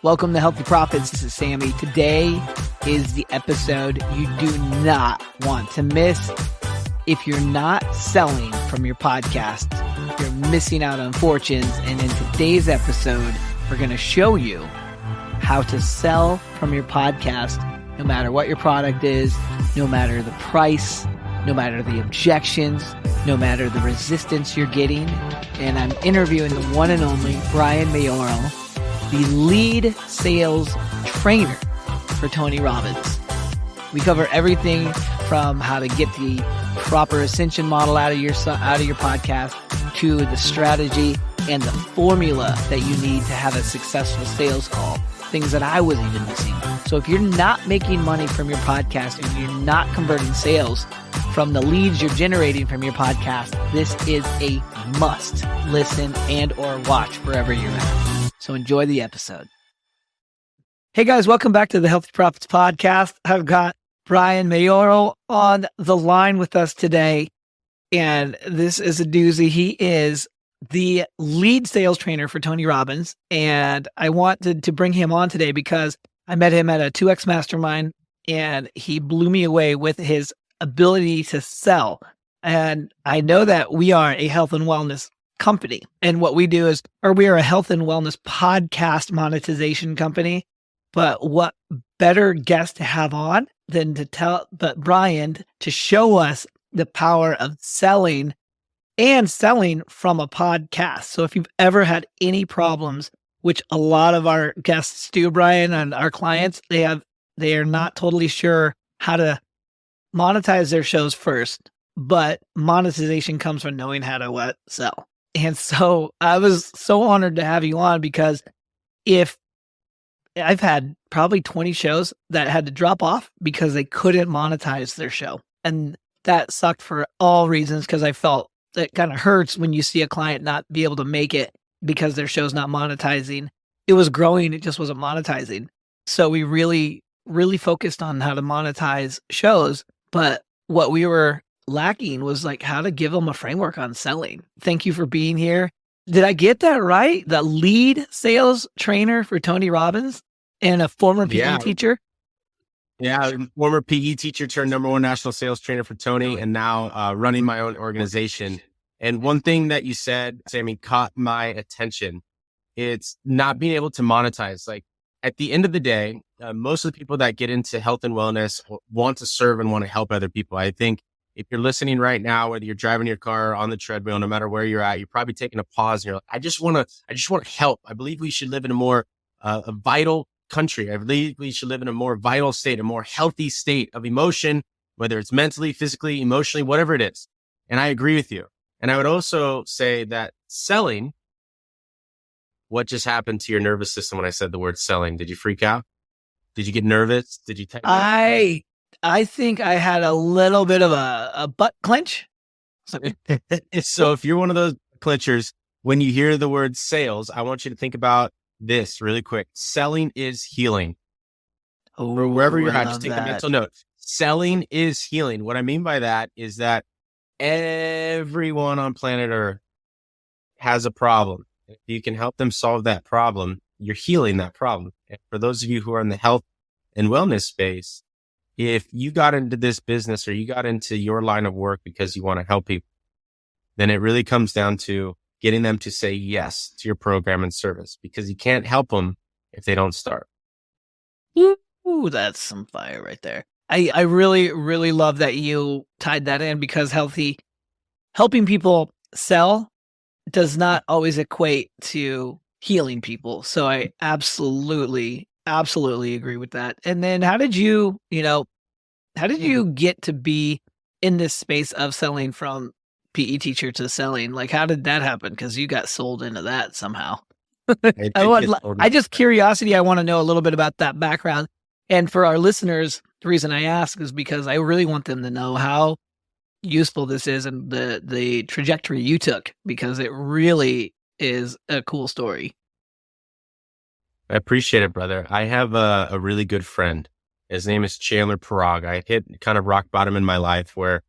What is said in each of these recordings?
Welcome to Healthy Profits. This is Sammy. Today is the episode you do not want to miss. If you're not selling from your podcast, you're missing out on fortunes. And in today's episode, we're going to show you how to sell from your podcast, no matter what your product is, no matter the price, no matter the objections, no matter the resistance you're getting. And I'm interviewing the one and only Brian Mayoral, the lead sales trainer for Tony Robbins. We cover everything from how to get the proper ascension model out of your podcast to the strategy and the formula that you need to have a successful sales call, things that I was even missing. So if you're not making money from your podcast and you're not converting sales from the leads you're generating from your podcast, this is a must listen and or watch wherever you're at. So enjoy the episode. Hey guys, welcome back to the Healthy Profits Podcast. I've got Brian Mayoral on the line with us today, and this is a doozy. He is the lead sales trainer for Tony Robbins, and I wanted to bring him on today because I met him at a 2X mastermind, and he blew me away with his ability to sell. And I know that we are a health and wellness company, and what we do is, we are a health and wellness podcast monetization company. But what better guest to have on than Brian to show us the power of selling and selling from a podcast. So if you've ever had any problems, which a lot of our guests do, Brian, and our clients, they are not totally sure how to monetize their shows first, but monetization comes from knowing how to sell. And so I was so honored to have you on, because if I've had probably 20 shows that had to drop off because they couldn't monetize their show. And that sucked for all reasons, because I felt it kind of hurts when you see a client not be able to make it because their show's not monetizing. It was growing, it just wasn't monetizing. So we really, really focused on how to monetize shows. But what we were lacking was how to give them a framework on selling. Thank you for being here. Did I get that right? The lead sales trainer for Tony Robbins and a former PE teacher? Yeah, former PE teacher turned #1 national sales trainer for Tony, and now running my own organization. And one thing that you said, Sammy, caught my attention. It's not being able to monetize. At the end of the day, most of the people that get into health and wellness want to serve and want to help other people. I think if you're listening right now, whether you're driving your car on the treadmill, no matter where you're at, you're probably taking a pause and you're like, I just want to help. I believe we should live in a more a vital country. I believe we should live in a more vital state, a more healthy state of emotion, whether it's mentally, physically, emotionally, whatever it is. And I agree with you. And I would also say that selling, what just happened to your nervous system when I said the word selling? Did you freak out? Did you get nervous? Did you I think I had a little bit of a butt clench. So if you're one of those clinchers, when you hear the word sales, I want you to think about this really quick. Selling is healing. Or wherever you're at, just take a mental note. Selling is healing. What I mean by that is that everyone on planet Earth has a problem. If you can help them solve that problem, you're healing that problem. And for those of you who are in the health and wellness space, if you got into this business or you got into your line of work because you want to help people, then it really comes down to getting them to say yes to your program and service, because you can't help them if they don't start. Ooh, that's some fire right there. I really, really love that you tied that in, because helping people sell does not always equate to healing people. So I absolutely agree with that. And then how did you get to be in this space of selling from PE teacher to selling? How did that happen? Because you got sold into that somehow. I just curiosity. I want to know a little bit about that background. And for our listeners, the reason I ask is because I really want them to know how useful this is and the trajectory you took, because it really is a cool story. I appreciate it, brother. I have a really good friend. His name is Chandler Parag. I hit kind of rock bottom in my life where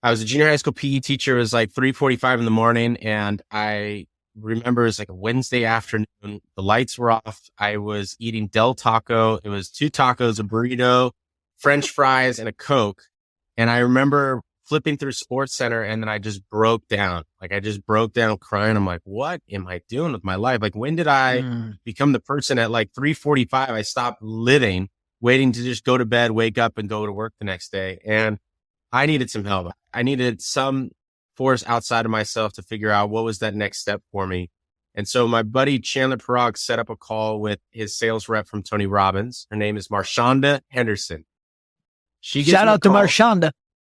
I was a junior high school PE teacher. It was 3:45 in the morning, and I remember it was like a Wednesday afternoon. The lights were off. I was eating Del Taco. It was 2 tacos, a burrito, French fries, and a Coke. And I remember flipping through Sports Center, and then I just broke down. Like, I just broke down crying. I'm like, what am I doing with my life? Like, when did I become the person at like 3:45? I stopped living, waiting to just go to bed, wake up, and go to work the next day. And I needed some help. I needed some force outside of myself to figure out what was that next step for me. And so my buddy Chandler Parag set up a call with his sales rep from Tony Robbins. Her name is Marshonda Henderson. Shout out to Marshonda.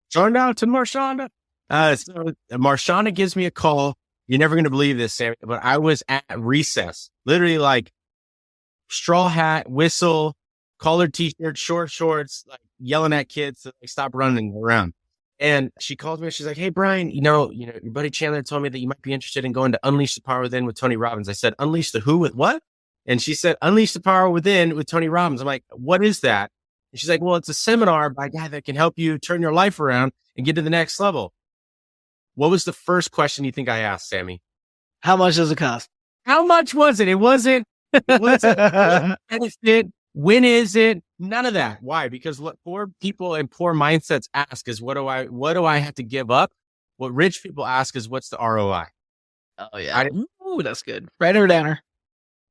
Shout out to Marshonda. So Marshonda gives me a call. You're never going to believe this, Sammy, but I was at recess, literally like straw hat, whistle, collared t-shirt, short shorts, like yelling at kids to like stop running around. And she called me and she's like, hey, Brian, you know, your buddy Chandler told me that you might be interested in going to Unleash the Power Within with Tony Robbins. I said, unleash the who with what? And she said, unleash the power within with Tony Robbins. I'm like, what is that? And she's like, well, it's a seminar by a guy that can help you turn your life around and get to the next level. What was the first question you think I asked, Sammy? How much does it cost? How much was it? It wasn't. When is it? None of that. Why? Because what poor people and poor mindsets ask is, what do I have to give up? What rich people ask is, what's the ROI? Oh yeah. Ooh, that's good. Writer downer.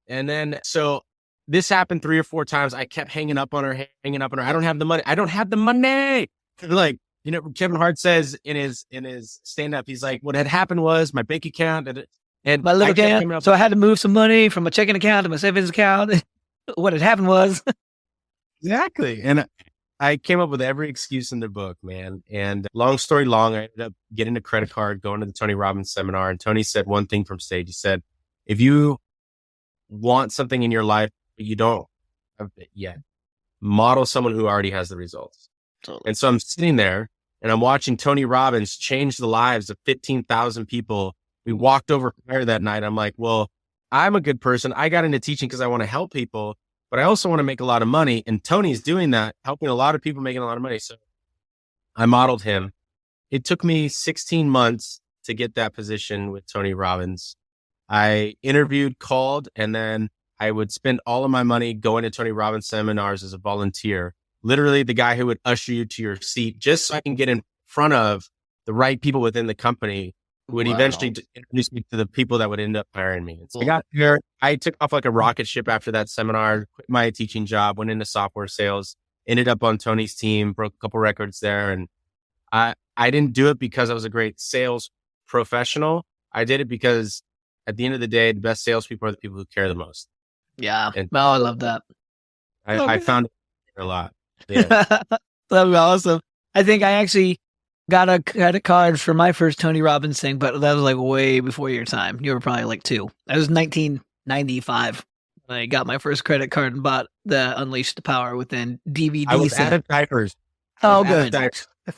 And then, so this happened 3 or 4 times. I kept hanging up on her. I don't have the money. Like, Kevin Hart says in his stand up, he's like, what had happened was my bank account and my little account. So I had to move some money from my checking account to my savings account. What had happened was. Exactly. And I came up with every excuse in the book, man. And long story long, I ended up getting a credit card, going to the Tony Robbins seminar. And Tony said one thing from stage. He said, if you want something in your life, but you don't have it yet, model someone who already has the results. Totally. And so I'm sitting there and I'm watching Tony Robbins change the lives of 15,000 people. We walked over fire that night. I'm like, well, I'm a good person. I got into teaching because I want to help people, but I also want to make a lot of money. And Tony's doing that, helping a lot of people making a lot of money. So I modeled him. It took me 16 months to get that position with Tony Robbins. I interviewed, called, and then I would spend all of my money going to Tony Robbins seminars as a volunteer. Literally the guy who would usher you to your seat just so I can get in front of the right people within the company who would eventually introduce me to the people that would end up hiring me. And so I got there. I took off like a rocket ship after that seminar, quit my teaching job, went into software sales, ended up on Tony's team, broke a couple records there. And I didn't do it because I was a great sales professional. I did it because at the end of the day, the best salespeople are the people who care the most. Yeah. And I love that. I found it a lot. Yeah. That'd be awesome. I think I actually got a credit card for my first Tony Robbins thing, but that was like way before your time. You were probably like 2. That was 1995. I got my first credit card and bought the Unleash the Power Within DVD. I was out of diapers. Oh, good.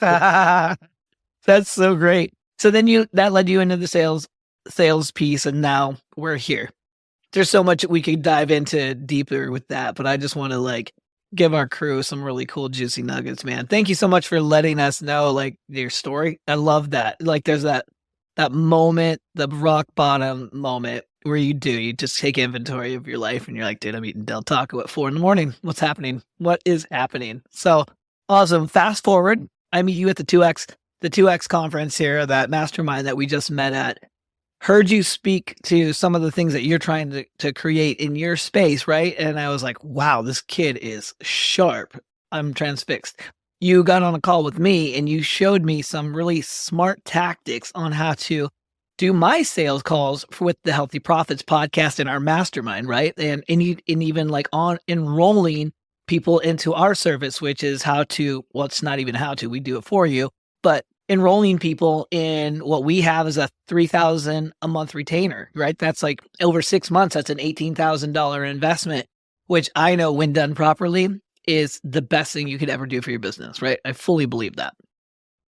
That's so great. So then that led you into the sales piece, and now we're here. There's so much we could dive into deeper with that, but I just want to give our crew some really cool, juicy nuggets, man. Thank you so much for letting us know your story. I love that. There's that moment, the rock bottom moment where you just take inventory of your life and you're like, dude, I'm eating Del Taco at 4 a.m. What's happening? What is happening? So awesome. Fast forward. I meet you at the 2X conference here, that mastermind that we just met at. Heard you speak to some of the things that you're trying to create in your space, right? And I was like, wow, this kid is sharp. I'm transfixed. You got on a call with me and you showed me some really smart tactics on how to do my sales calls with the Healthy Profits podcast in our mastermind, right? And even on enrolling people into our service, which is it's not even how to, we do it for you, but enrolling people in what we have is a $3,000 a month retainer, right? That's over 6 months. That's an $18,000 investment, which I know when done properly is the best thing you could ever do for your business, right? I fully believe that.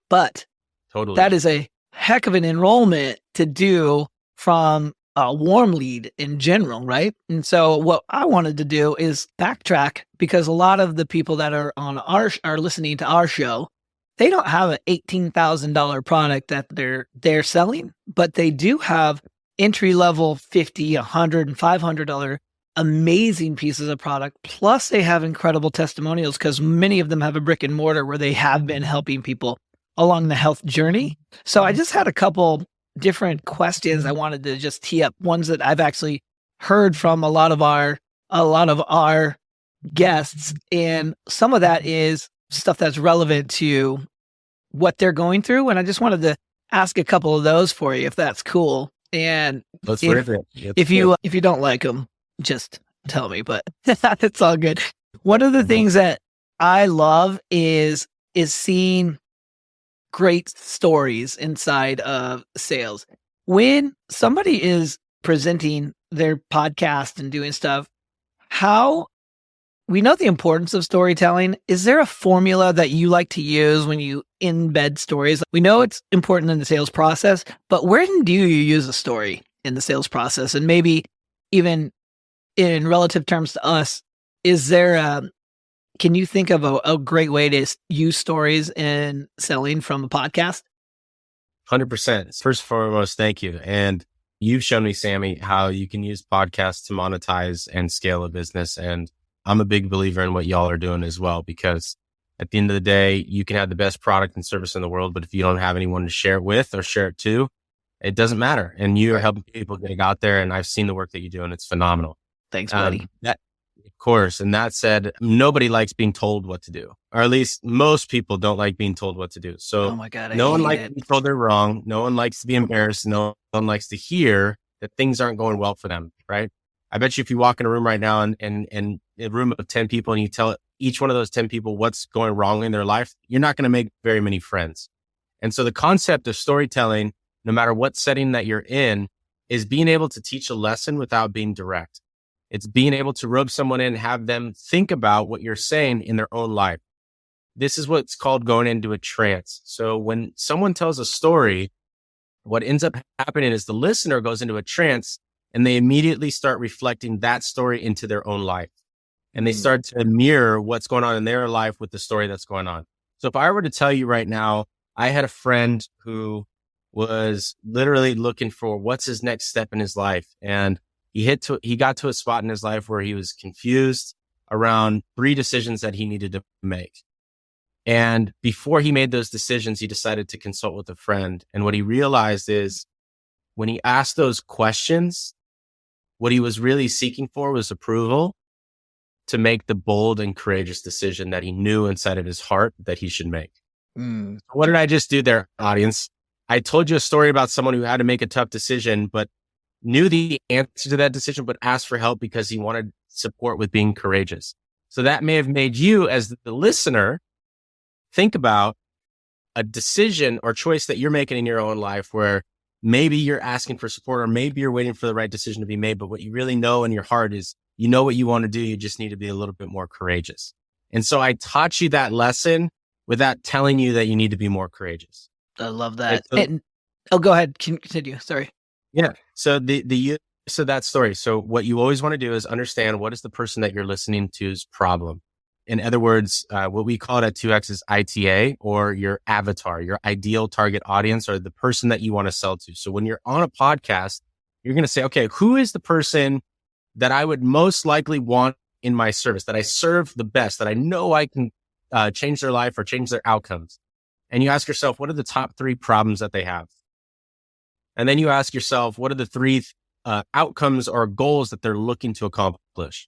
But totally, that is a heck of an enrollment to do from a warm lead in general, right? And so what I wanted to do is backtrack, because a lot of the people that are listening to our show, they don't have an $18,000 product that they're selling, but they do have entry level $50, $100, and $500 amazing pieces of product. Plus they have incredible testimonials because many of them have a brick and mortar where they have been helping people along the health journey. So I just had a couple different questions I wanted to just tee up, ones that I've actually heard from a lot of our guests. And some of that is stuff that's relevant to what they're going through. And I just wanted to ask a couple of those for you, if that's cool. And if you don't like them, just tell me, but it's all good. One of the things that I love is seeing great stories inside of sales. When somebody is presenting their podcast and doing stuff, how we know the importance of storytelling. Is there a formula that you like to use when you embed stories? We know it's important in the sales process, but when do you use a story in the sales process? And maybe even in relative terms to us, is there can you think of a great way to use stories in selling from a podcast? 100%. First and foremost, thank you. And you've shown me, Sammy, how you can use podcasts to monetize and scale a business. And I'm a big believer in what y'all are doing as well, because at the end of the day, you can have the best product and service in the world, but if you don't have anyone to share it with or share it to, it doesn't matter. And you are helping people getting out there. And I've seen the work that you do, and it's phenomenal. Thanks, buddy. Of course. And that said, nobody likes being told what to do, or at least most people don't like being told what to do. So oh my God, no one likes to be told they're wrong. No one likes to be embarrassed. No one likes to hear that things aren't going well for them. Right. I bet you if you walk in a room right now and a room of 10 people and you tell each one of those 10 people what's going wrong in their life, you're not going to make very many friends. And so the concept of storytelling, no matter what setting that you're in, is being able to teach a lesson without being direct. It's being able to rope someone in, have them think about what you're saying in their own life. This is what's called going into a trance. So when someone tells a story, what ends up happening is the listener goes into a trance and they immediately start reflecting that story into their own life. And they start to mirror what's going on in their life with the story that's going on. So if I were to tell you right now, I had a friend who was literally looking for what's his next step in his life. And he got to a spot in his life where he was confused around 3 decisions that he needed to make. And before he made those decisions, he decided to consult with a friend. And what he realized is when he asked those questions, what he was really seeking for was approval to make the bold and courageous decision that he knew inside of his heart that he should make. What did I just do there, audience? I told you a story about someone who had to make a tough decision, but knew the answer to that decision, but asked for help because he wanted support with being courageous. So that may have made you, as the listener, think about a decision or choice that you're making in your own life where maybe you're asking for support or maybe you're waiting for the right decision to be made. But what you really know in your heart is you know what you want to do. You just need to be a little bit more courageous. And so I taught you that lesson without telling you that you need to be more courageous. I love that. Go ahead. Continue. Sorry. Yeah. So the use of that story. So what you always want to do is understand what is the person that you're listening to's problem. In other words, what we call it at 2X is ITA, or your avatar, your ideal target audience, or the person that you want to sell to. So when you're on a podcast, you're going to say, okay, who is the person that I would most likely want in my service, that I serve the best, that I know I can change their life or change their outcomes? And you ask yourself, what are the top 3 problems that they have? And then you ask yourself, what are the 3 outcomes or goals that they're looking to accomplish?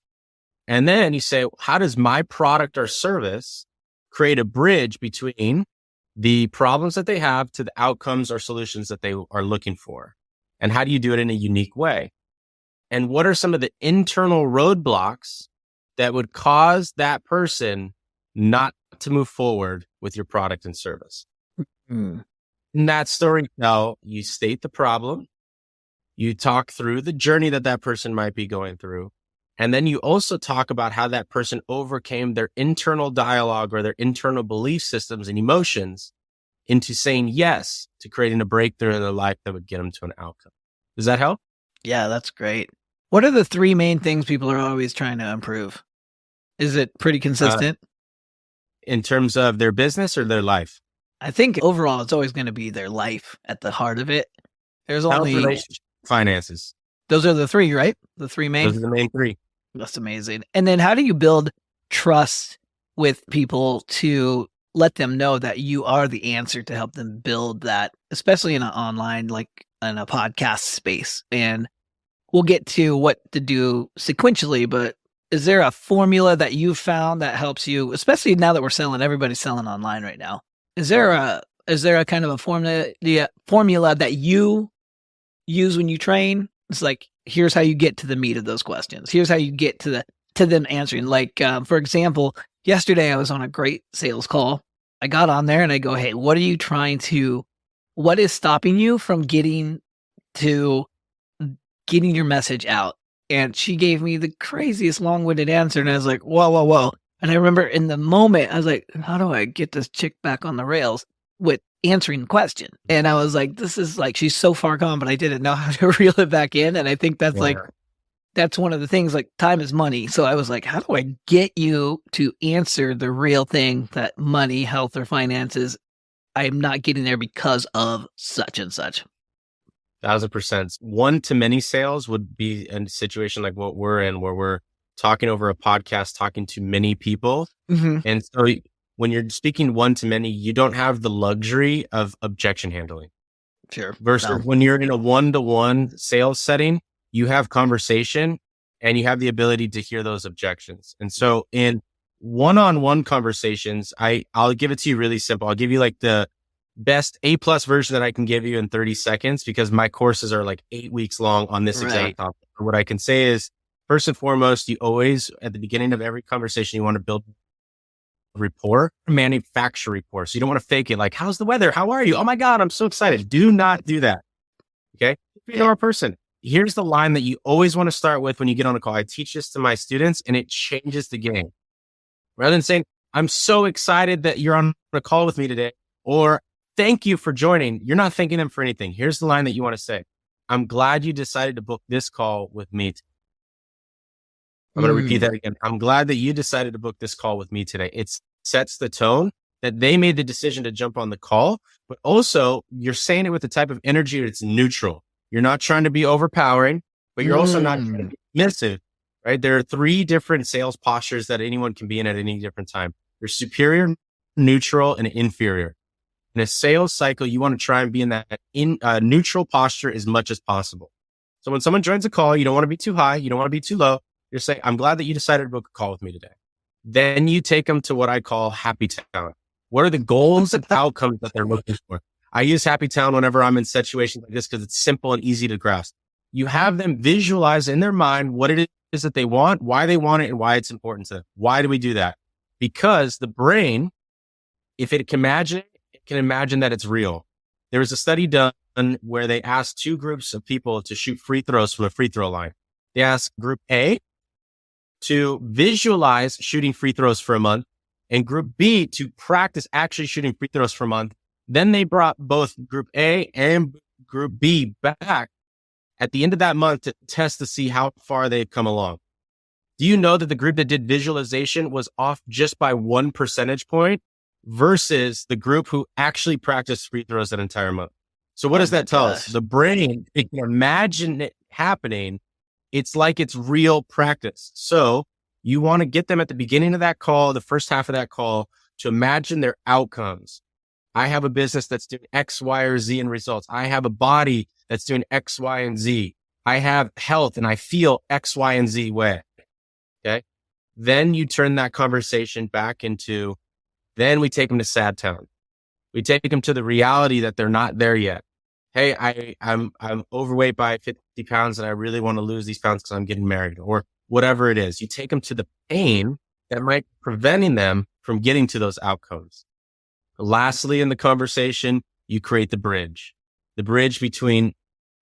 And then you say, how does my product or service create a bridge between the problems that they have to the outcomes or solutions that they are looking for? And how do you do it in a unique way? And what are some of the internal roadblocks that would cause that person not to move forward with your product and service? In that storytell, you state the problem, you talk through the journey that person might be going through, and then you also talk about how that person overcame their internal dialogue or their internal belief systems and emotions into saying yes to creating a breakthrough in their life that would get them to an outcome. Does that help? Yeah, that's great. What are the 3 main things people are always trying to improve? Is it pretty consistent? In terms of their business or their life? I think overall, it's always going to be their life at the heart of it. There's only finances. Those are the three, right? The three main. Those are the main three. That's amazing. And then how do you build trust with people to let them know that you are the answer to help them build that, especially in an online, like in a podcast space? And we'll get to what to do sequentially, but is there a formula that you've found that helps you, especially now that everybody's selling online right now? Is there a kind of a formula that you use when you train? It's like, here's how you get to the meat of those questions. Here's how you get to them answering. Like, for example, yesterday I was on a great sales call. I got on there and I go, hey, what is stopping you from getting your message out? And she gave me the craziest long-winded answer. And I was like, whoa. And I remember in the moment, I was like, how do I get this chick back on the rails with answering the question? And I was like, this is like, she's so far gone, but I didn't know how to reel it back in. And I think that's that's one of the things, like, time is money. So I was like, how do I get you to answer the real thing, that money, health, or finances, I'm not getting there because of such and such? 1,000%. One-to-many sales would be a situation like what we're in, where we're talking over a podcast, talking to many people. Mm-hmm. And so when you're speaking one-to-many, you don't have the luxury of objection handling. Sure. Versus when you're in a one-to-one sales setting, you have conversation and you have the ability to hear those objections. And so in one-on-one conversations, I'll give it to you really simple. I'll give you like the best A+ version that I can give you in 30 seconds, because my courses are like 8 weeks long on this exact topic. What I can say is, first and foremost, you always, at the beginning of every conversation, you want to build rapport, manufacture rapport. So you don't want to fake it. Like, how's the weather? How are you? Oh my God, I'm so excited. Do not do that. Okay. If you know a person, here's the line that you always want to start with when you get on a call. I teach this to my students and it changes the game. Rather than saying, I'm so excited that you're on a call with me today, or thank you for joining, you're not thanking them for anything. Here's the line that you want to say. I'm glad you decided to book this call with me. I'm going to repeat that again. I'm glad that you decided to book this call with me today. It sets the tone that they made the decision to jump on the call, but also you're saying it with the type of energy that's neutral. You're not trying to be overpowering, but you're also not trying to be dismissive, right? There are 3 different sales postures that anyone can be in at any different time. There's superior, neutral, and inferior. In a sales cycle, you want to try and be in that neutral posture as much as possible. So when someone joins a call, you don't want to be too high. You don't want to be too low. You're saying, I'm glad that you decided to book a call with me today. Then you take them to what I call Happy Town. What are the goals and outcomes that they're looking for? I use Happy Town whenever I'm in situations like this because it's simple and easy to grasp. You have them visualize in their mind what it is that they want, why they want it, and why it's important to them. Why do we do that? Because the brain, if it can imagine that it's real. There was a study done where they asked 2 groups of people to shoot free throws from a free throw line. They asked group A to visualize shooting free throws for a month, and group B to practice actually shooting free throws for a month. Then they brought both group A and group B back at the end of that month to test to see how far they've come along. Do you know that the group that did visualization was off just by 1 percentage point versus the group who actually practiced free throws that entire month? So what does that tell us? The brain, it can imagine it happening. It's like it's real practice. So you want to get them at the beginning of that call, the first half of that call, to imagine their outcomes. I have a business that's doing X, Y, or Z in results. I have a body that's doing X, Y, and Z. I have health and I feel X, Y, and Z way. Okay. Then you turn that conversation back into, then we take them to Sad Town. We take them to the reality that they're not there yet. Hey, I'm overweight by 50 pounds and I really want to lose these pounds because I'm getting married, or whatever it is. You take them to the pain that might be preventing them from getting to those outcomes. Lastly, in the conversation, you create the bridge between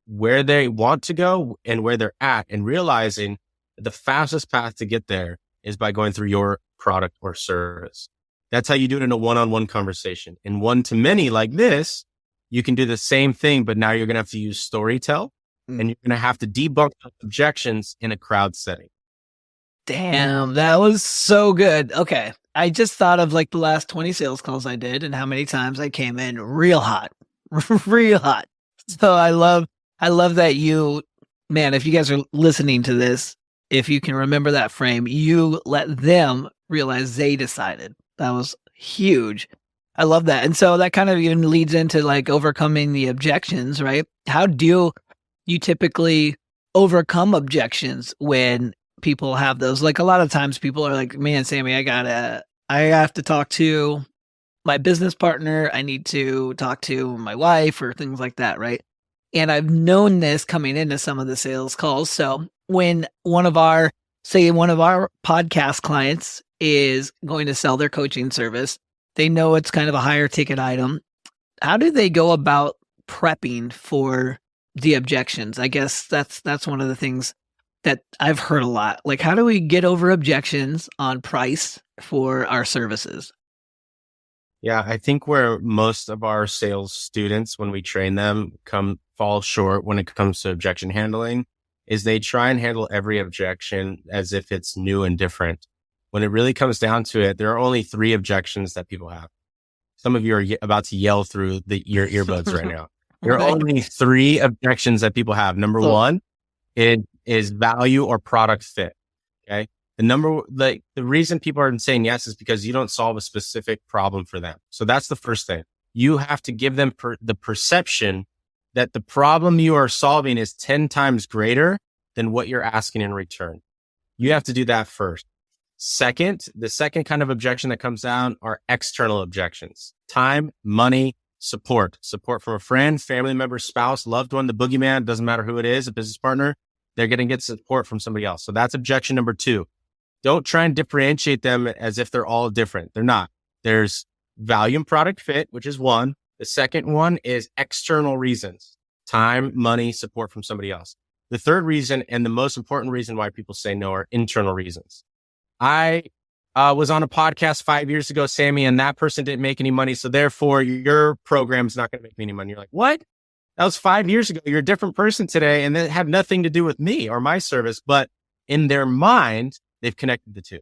where they want to go and where they're at, and realizing that the fastest path to get there is by going through your product or service. That's how you do it in a one-on-one conversation. In one-to-many like this, you can do the same thing, but now you're going to have to use storytell and you're going to have to debunk objections in a crowd setting. Damn, that was so good. Okay. I just thought of like the last 20 sales calls I did and how many times I came in real hot, real hot. So I love I love that man, if you guys are listening to this, if you can remember that frame, you let them realize they decided. That was huge. I love that. And so that kind of even leads into like overcoming the objections, right? How do you typically overcome objections when people have those? Like a lot of times people are like, man, Sammy, I have to talk to my business partner. I need to talk to my wife or things like that, right? And I've known this coming into some of the sales calls. So when one of our podcast clients is going to sell their coaching service, they know it's kind of a higher ticket item. How do they go about prepping for the objections? I guess that's one of the things that I've heard a lot. Like, how do we get over objections on price for our services? Yeah, I think where most of our sales students, when we train them, fall short when it comes to objection handling is they try and handle every objection as if it's new and different. When it really comes down to it, there are only 3 objections that people have. Some of you are about to yell through your earbuds right now. There are only 3 objections that people have. Number one, it is value or product fit. Okay. The reason people are saying yes is because you don't solve a specific problem for them. So that's the first thing. You have to give them the perception that the problem you are solving is 10 times greater than what you're asking in return. You have to do that first. Second, the second kind of objection that comes down are external objections. Time, money, support from a friend, family member, spouse, loved one, the boogeyman, doesn't matter who it is, a business partner, they're going to get support from somebody else. So that's objection number 2. Don't try and differentiate them as if they're all different. They're not. There's value and product fit, which is one. The second one is external reasons, time, money, support from somebody else. The third reason and the most important reason why people say no are internal reasons. I was on a podcast 5 years ago, Sammy, and that person didn't make any money. So therefore your program's not going to make me any money. You're like, what? That was 5 years ago. You're a different person today. And that had nothing to do with me or my service, but in their mind, they've connected the two.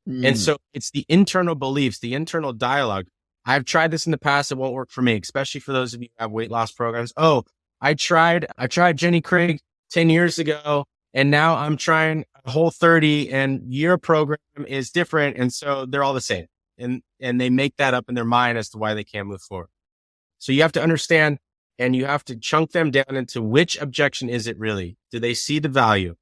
And so it's the internal beliefs, the internal dialogue. I've tried this in the past. It won't work for me, especially for those of you who have weight loss programs. Oh, I tried Jenny Craig 10 years ago, and now I'm trying Whole30, and your program is different. And so they're all the same. And they make that up in their mind as to why they can't move forward. So you have to understand, and you have to chunk them down into which objection is it really? Do they see the value?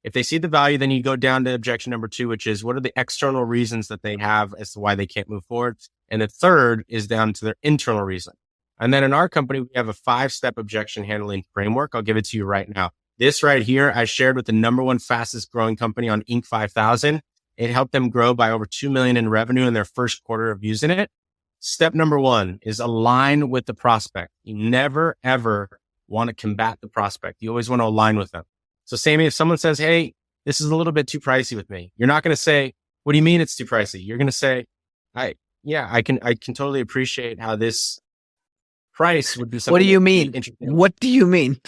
If they see the value, then you go down to objection number 2, which is what are the external reasons that they have as to why they can't move forward? And the third is down to their internal reason. And then in our company, we have a 5-step objection handling framework. I'll give it to you right now. This right here, I shared with the number 1 fastest growing company on Inc. 5000. It helped them grow by over 2 million in revenue in their first quarter of using it. Step number 1 is align with the prospect. You never, ever want to combat the prospect. You always want to align with them. So Sammy, if someone says, hey, this is a little bit too pricey with me, you're not going to say, what do you mean it's too pricey? You're going to say, I can totally appreciate how this price would be something. What do you mean? What do you mean?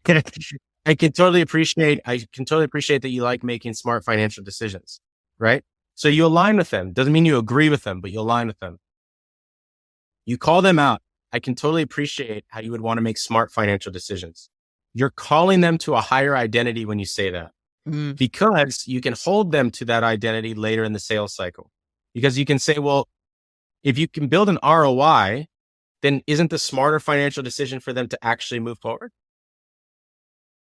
I can totally appreciate that you like making smart financial decisions, right? So you align with them. Doesn't mean you agree with them, but you align with them. You call them out. I can totally appreciate how you would want to make smart financial decisions. You're calling them to a higher identity when you say that, because you can hold them to that identity later in the sales cycle. Because you can say, well, if you can build an ROI, then isn't the smarter financial decision for them to actually move forward?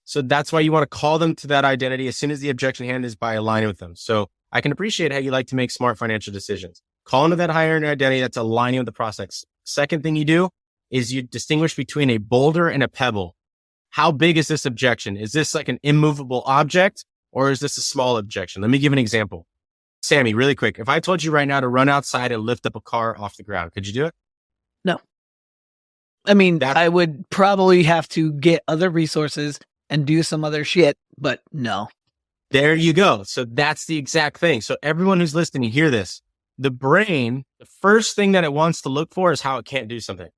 So that's why you want to call them to that identity as soon as the objection hand is by aligning with them. So I can appreciate how you like to make smart financial decisions. Call them to that higher identity that's aligning with the prospects. Second thing you do is you distinguish between a boulder and a pebble. How big is this objection? Is this like an immovable object, or is this a small objection? Let me give an example. Sammy, really quick. If I told you right now to run outside and lift up a car off the ground, could you do it? No. I mean, I would probably have to get other resources and do some other shit, but no. There you go. So that's the exact thing. So everyone who's listening, you hear this. The brain, the first thing that it wants to look for is how it can't do something.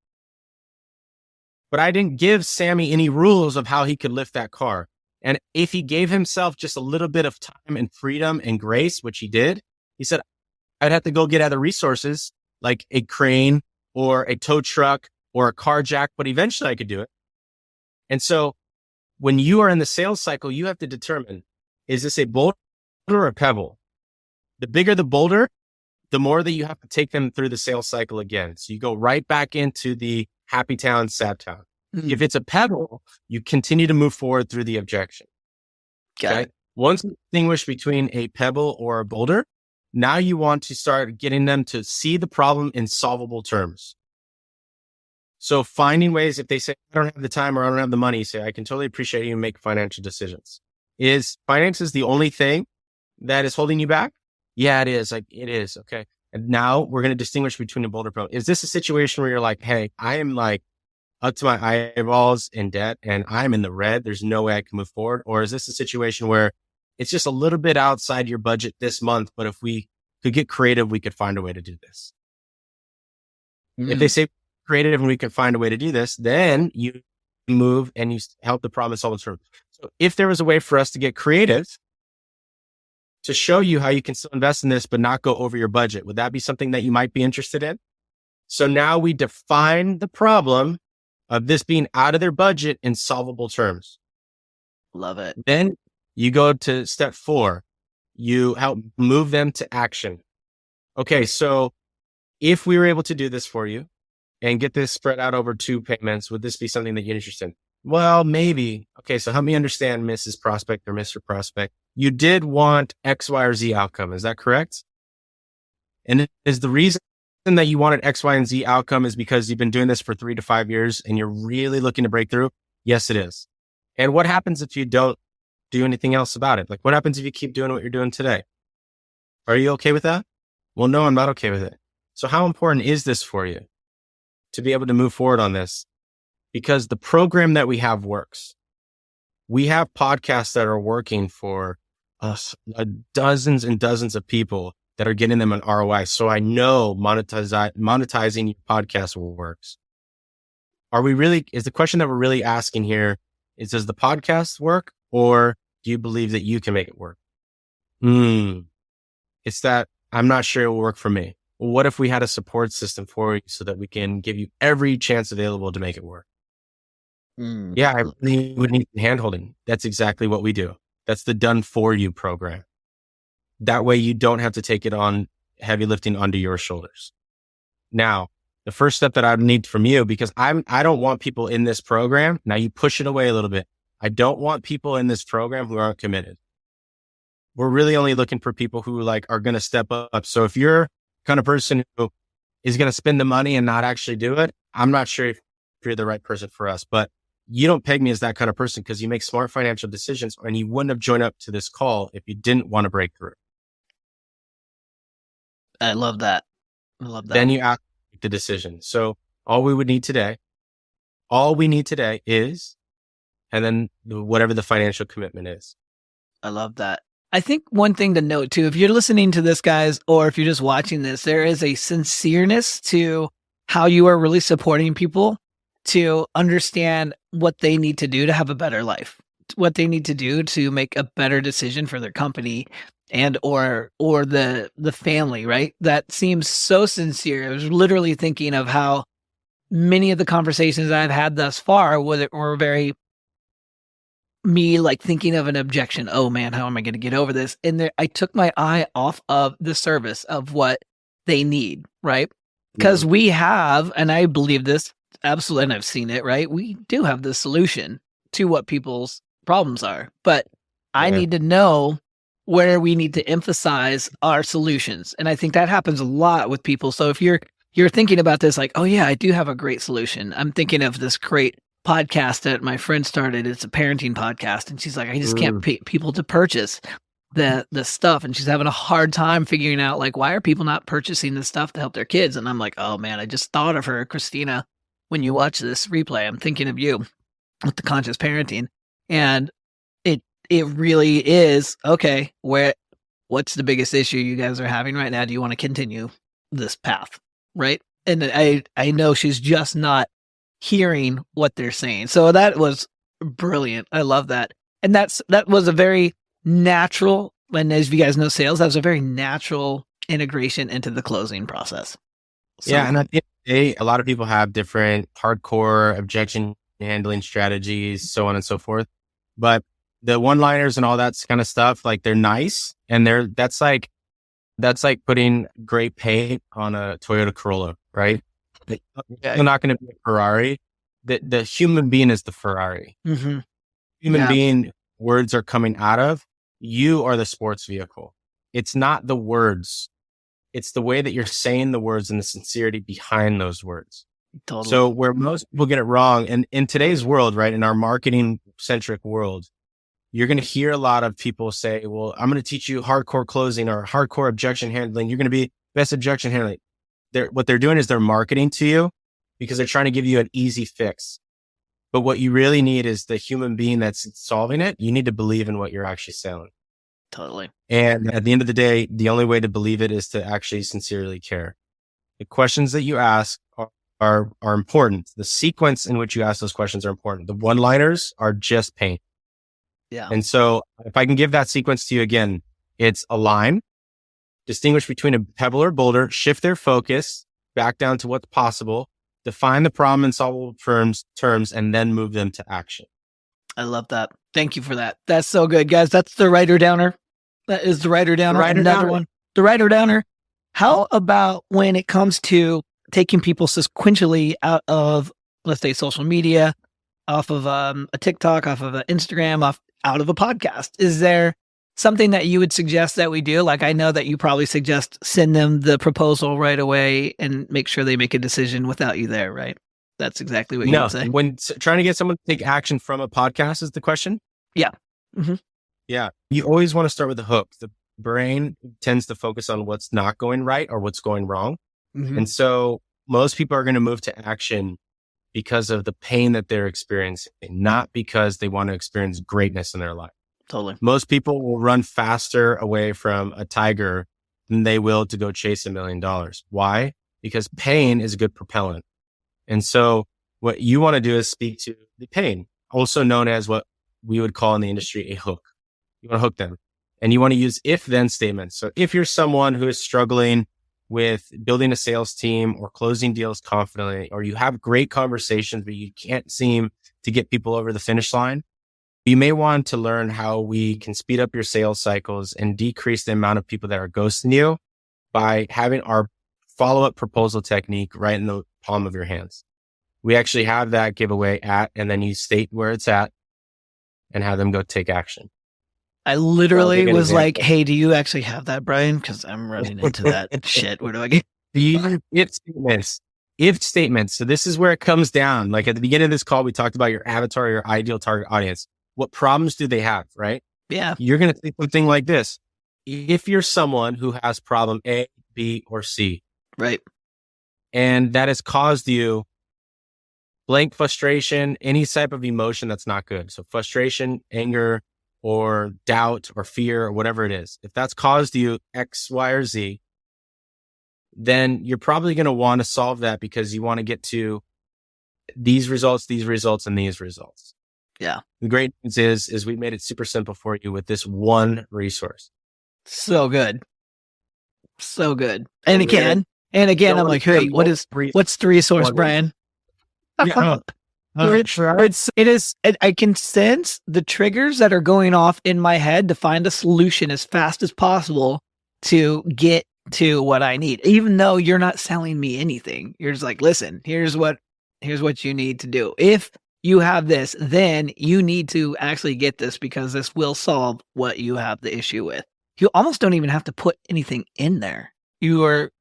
But I didn't give Sammy any rules of how he could lift that car. And if he gave himself just a little bit of time and freedom and grace, which he did, he said, I'd have to go get other resources like a crane or a tow truck or a car jack, but eventually I could do it. And so when you are in the sales cycle, you have to determine, is this a boulder or a pebble? The bigger the boulder, the more that you have to take them through the sales cycle again. So you go right back into the happy town, sad town. Mm-hmm. If it's a pebble, you continue to move forward through the objection. Got it. Once you distinguish between a pebble or a boulder, now you want to start getting them to see the problem in solvable terms. So finding ways, if they say, I don't have the time or I don't have the money, say, I can totally appreciate you make financial decisions. Is finance the only thing that is holding you back? Yeah, it is. It is. Okay. And now we're going to distinguish between a boulder pebble. Is this a situation where you're like, hey, I am like up to my eyeballs in debt and I'm in the red. There's no way I can move forward. Or is this a situation where it's just a little bit outside your budget this month, but if we could get creative, we could find a way to do this. If they say creative and we can find a way to do this, then you move and you help the problem solve itself. So if there was a way for us to get creative to show you how you can still invest in this, but not go over your budget, would that be something that you might be interested in? So now we define the problem of this being out of their budget in solvable terms. Love it. Then you go to step 4. You help move them to action. Okay, so if we were able to do this for you and get this spread out over 2 payments, would this be something that you're interested in? Well, maybe. Okay, so help me understand, Mrs. Prospect or Mr. Prospect. You did want X, Y, or Z outcome. Is that correct? And is the reason that you wanted X, Y, and Z outcome is because you've been doing this for 3 to 5 years and you're really looking to break through? Yes, it is. And what happens if you don't do anything else about it? Like, what happens if you keep doing what you're doing today? Are you okay with that? Well, no, I'm not okay with it. So how important is this for you to be able to move forward on this? Because the program that we have works. We have podcasts that are working for us, dozens and dozens of people that are getting them an ROI. So I know monetizing your podcast works. Is the question that we're really asking here is, does the podcast work or do you believe that you can make it work? It's that I'm not sure it will work for me. Well, what if we had a support system for you so that we can give you every chance available to make it work? Yeah, I really would need handholding. That's exactly what we do. That's the done for you program. That way you don't have to take it on heavy lifting onto your shoulders. Now, the first step that I need from you, because I don't want people in this program. Now you push it away a little bit. I don't want people in this program who aren't committed. We're really only looking for people who are going to step up. So if you're the kind of person who is going to spend the money and not actually do it, I'm not sure if you're the right person for us, but you don't peg me as that kind of person because you make smart financial decisions and you wouldn't have joined up to this call if you didn't want to break through. I love that. Then you ask the decision. So all we need today is, and then whatever the financial commitment is. I love that. I think one thing to note too, if you're listening to this, guys, or if you're just watching this, there is a sincereness to how you are really supporting people to understand what they need to do to have a better life, what they need to do to make a better decision for their company and or the family, right? That seems so sincere. I was literally thinking of how many of the conversations I've had thus far were very me thinking of an objection. Oh man, how am I going to get over this? And I took my eye off of the service of what they need, right? Because we have, and I believe this absolutely, and I've seen it, right? We do have the solution to what people's problems are, but I need to know where we need to emphasize our solutions. And I think that happens a lot with people. So if you're thinking about this, oh yeah, I do have a great solution. I'm thinking of this great podcast that my friend started. It's a parenting podcast. And she's like, I just can't pay people to purchase the stuff. And she's having a hard time figuring out why are people not purchasing this stuff to help their kids? And I'm like, oh man, I just thought of her, Christina. When you watch this replay, I'm thinking of you with the conscious parenting. And it really is, okay, what's the biggest issue you guys are having right now? Do you want to continue this path? Right. And I know she's just not hearing what they're saying. So that was brilliant. I love that. And that was a very natural, and as you guys know, sales, that was a very natural integration into the closing process. So, yeah. And at the end of the day, a lot of people have different hardcore objection handling strategies, so on and so forth. But the one-liners and all that kind of stuff, like they're nice. And that's like putting gray paint on a Toyota Corolla, right? They're not going to be a Ferrari. The human being is the Ferrari. Mm-hmm. Human being words are coming out of. You are the sports vehicle. It's not the words. It's the way that you're saying the words and the sincerity behind those words. Totally. So where most people get it wrong, and in today's world, right, in our marketing centric world, you're going to hear a lot of people say, well, I'm going to teach you hardcore closing or hardcore objection handling. You're going to be best objection handling. What they're doing is they're marketing to you because they're trying to give you an easy fix. But what you really need is the human being that's solving it. You need to believe in what you're actually selling. Totally. And at the end of the day, the only way to believe it is to actually sincerely care. The questions that you ask are important. The sequence in which you ask those questions are important. The one-liners are just paint. Yeah. And so if I can give that sequence to you again, it's align, distinguish between a pebble or boulder, shift their focus back down to what's possible, define the problem in solvable terms, and then move them to action. I love that. Thank you for that. That's so good, guys. That's the writer downer. That is the writer downer. Another one. The writer downer. How about when it comes to taking people sequentially out of, let's say, social media, off of a TikTok, off of an Instagram, out of a podcast? Is there something that you would suggest that we do? Like, I know that you probably suggest send them the proposal right away and make sure they make a decision without you there, right? That's exactly what you would say. When trying to get someone to take action from a podcast is the question? Yeah. Mm-hmm. Yeah. You always want to start with the hook. The brain tends to focus on what's not going right or what's going wrong. Mm-hmm. And so most people are going to move to action because of the pain that they're experiencing, not because they want to experience greatness in their life. Totally. Most people will run faster away from a tiger than they will to go chase $1 million. Why? Because pain is a good propellant. And so what you want to do is speak to the pain, also known as what we would call in the industry a hook. You want to hook them, and you want to use if-then statements. So if you're someone who is struggling with building a sales team or closing deals confidently, or you have great conversations, but you can't seem to get people over the finish line, you may want to learn how we can speed up your sales cycles and decrease the amount of people that are ghosting you by having our follow-up proposal technique right in the palm of your hands. We actually have that giveaway and then you state where it's at and have them go take action. I literally was like, hey, do you actually have that, Brian? Because I'm running into that shit. Where do I get? If statements. So this is where it comes down. Like at the beginning of this call, we talked about your avatar, your ideal target audience. What problems do they have, right? Yeah. You're going to say something like this. If you're someone who has problem A, B, or C, right, and that has caused you blank frustration, any type of emotion that's not good. So frustration, anger, or doubt, or fear, or whatever it is. If that's caused you X, Y, or Z, then you're probably going to want to solve that because you want to get to these results, and these results. Yeah. The great news is we made it super simple for you with this one resource. So good. So good. And again, I'm like, hey, what's the resource, Brian? Yeah. It is, I can sense the triggers that are going off in my head to find a solution as fast as possible to get to what I need. Even though you're not selling me anything, you're just like, listen, here's what you need to do. If you have this, then you need to actually get this because this will solve what you have the issue with. You almost don't even have to put anything in there. You're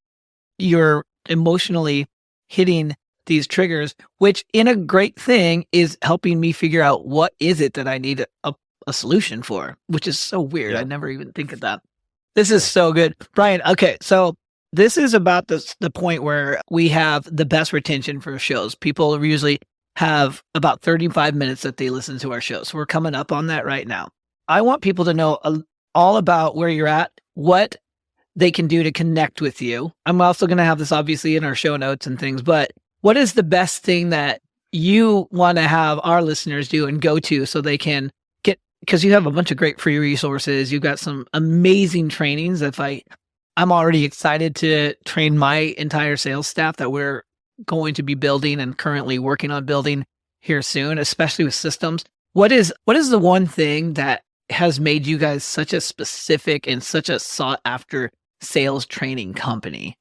emotionally hitting these triggers, which in a great thing is helping me figure out what is it that I need a solution for, which is so weird. Yeah. I never even think of that. This is so good. Brian, okay, so this is about the point where we have the best retention for shows. People usually have about 35 minutes that they listen to our shows. We're coming up on that right now. I want people to know all about where you're at, what they can do to connect with you. I'm also going to have this obviously in our show notes and things, but what is the best thing that you want to have our listeners do and go to so they can get, because you have a bunch of great free resources. You've got some amazing trainings. I'm already excited to train my entire sales staff that we're going to be building and currently working on building here soon, especially with systems. What is the one thing that has made you guys such a specific and such a sought after sales training company?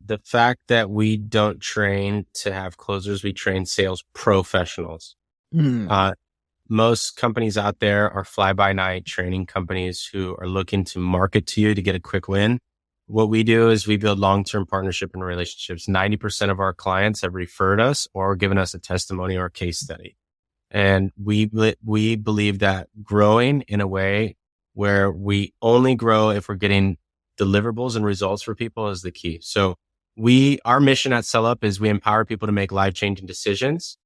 The fact that we don't train to have closers, we train sales professionals. Most companies out there are fly-by-night training companies who are looking to market to you to get a quick win. What we do is we build long-term partnership and relationships. 90% of our clients have referred us or given us a testimony or a case study. And we believe that growing in a way where we only grow if we're getting deliverables and results for people is the key. So our mission at SellUp is we empower people to make life-changing decisions.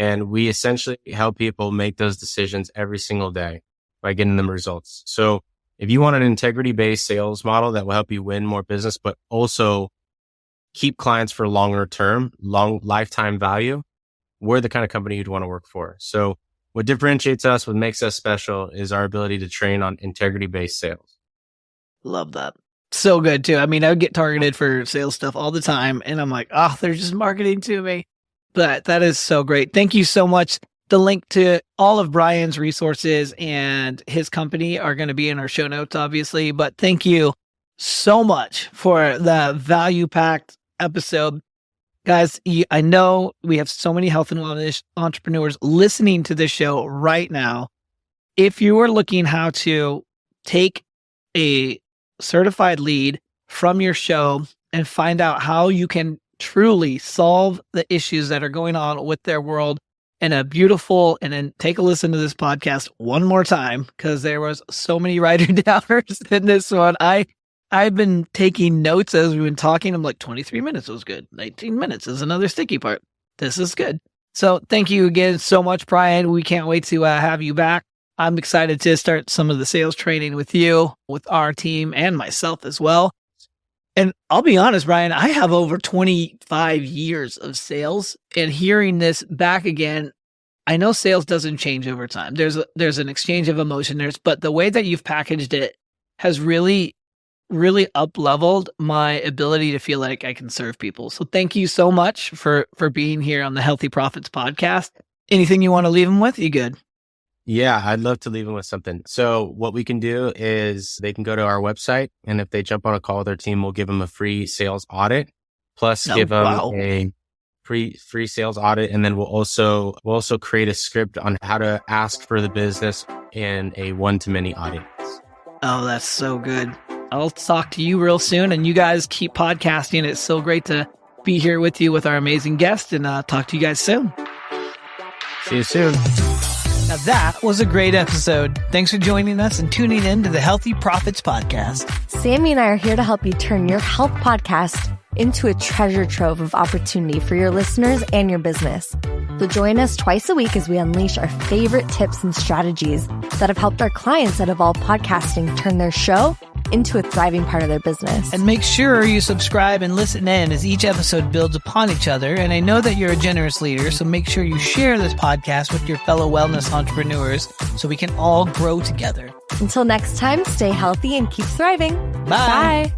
And we essentially help people make those decisions every single day by getting them results. So if you want an integrity-based sales model that will help you win more business, but also keep clients for longer term, long lifetime value, we're the kind of company you'd want to work for. So what differentiates us, what makes us special is our ability to train on integrity-based sales. Love that. So good too. I mean, I would get targeted for sales stuff all the time and I'm like, oh, they're just marketing to me. But that is so great. Thank you so much. The link to all of Brian's resources and his company are going to be in our show notes, obviously. But thank you so much for the value-packed episode. Guys, I know we have so many health and wellness entrepreneurs listening to this show right now. If you are looking how to take a certified lead from your show and find out how you can truly solve the issues that are going on with their world in a beautiful, and then take a listen to this podcast one more time because there was so many writer downers in this one. I've been taking notes as we've been talking. I'm like, 23 minutes was good. 19 minutes is another sticky part. This is good. So thank you again so much, Brian. We can't wait to have you back. I'm excited to start some of the sales training with you, with our team, and myself as well. And I'll be honest, Brian, I have over 25 years of sales, and hearing this back again, I know sales doesn't change over time. There's an exchange of emotion, but the way that you've packaged it has really, really up-leveled my ability to feel like I can serve people. So thank you so much for being here on the Healthy Profits podcast. Anything you want to leave them with? You good? Yeah, I'd love to leave them with something. So what we can do is they can go to our website, and if they jump on a call with our team, we'll give them a free sales audit, plus give them a free sales audit. And then we'll also create a script on how to ask for the business in a one-to-many audience. Oh, that's so good. I'll talk to you real soon, and you guys keep podcasting. It's so great to be here with you with our amazing guest, and talk to you guys soon. See you soon. Now that was a great episode. Thanks for joining us and tuning in to the Healthy Profits podcast. Sammy and I are here to help you turn your health podcast into a treasure trove of opportunity for your listeners and your business. So join us twice a week as we unleash our favorite tips and strategies that have helped our clients at Evolve Podcasting turn their show into a thriving part of their business. And make sure you subscribe and listen in as each episode builds upon each other. And I know that you're a generous leader, so make sure you share this podcast with your fellow wellness entrepreneurs so we can all grow together. Until next time, stay healthy and keep thriving. Bye. Bye.